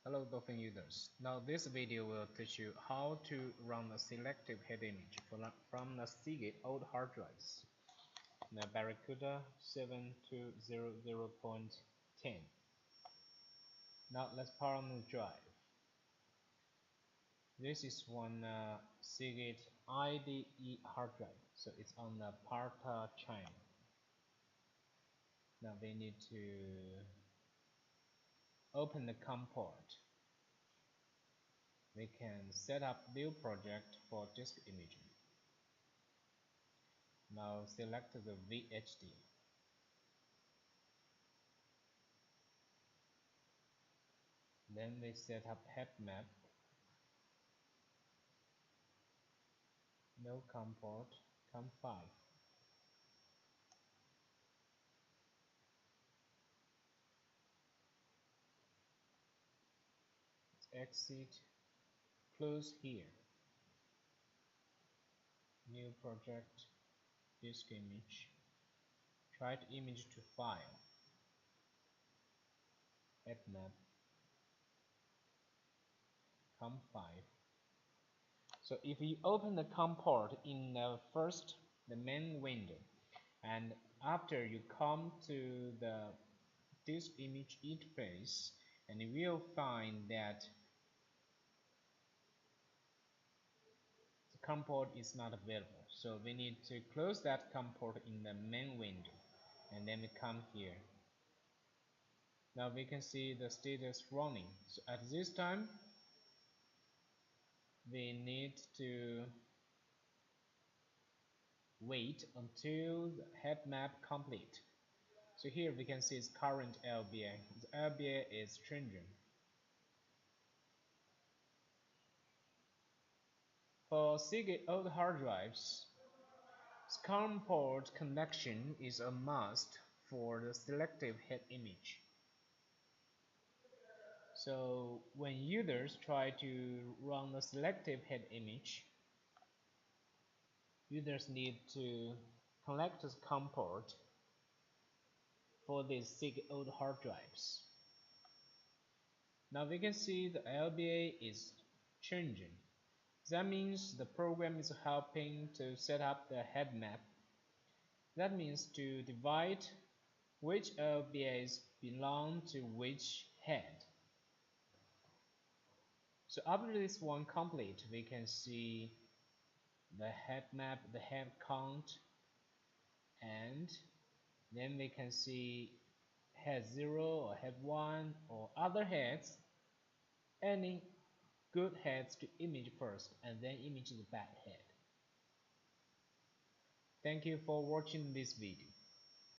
Hello Dolphin users. Now this video will teach you how to run a selective head image from the Seagate old hard drives. The Barracuda 7200.10. Now let's power on the drive. This is one Seagate IDE hard drive, so it's on the PARTA channel. Now we need to open the COM port. We can set up new project for disk imaging. Now select the VHD. Then we set up head map. No COM port, COM5. Exit, close here. New project, disk image. Try to image to file. Head map, COM5. So if you open the COM port in the main window, and after you come to the disk image interface, and you will find that the COM port is not available. So we need to close that COM port in the main window, and then we come here. Now we can see the status running. So at this time, we need to wait until the head map complete. So here we can see its current LBA. The LBA is changing. For Seagate old hard drives, COM port connection is a must for the selective head image. So when users try to run the selective head image, users need to connect the COM port for these Seagate old hard drives. Now we can see the LBA is changing. That means the program is helping to set up the head map. That means to divide which LBAs belong to which head. So after this one complete, we can see the head map, the head count, and then we can see head 0 or head 1 or other heads, any good heads to image first and then image the bad head. Thank you for watching this video.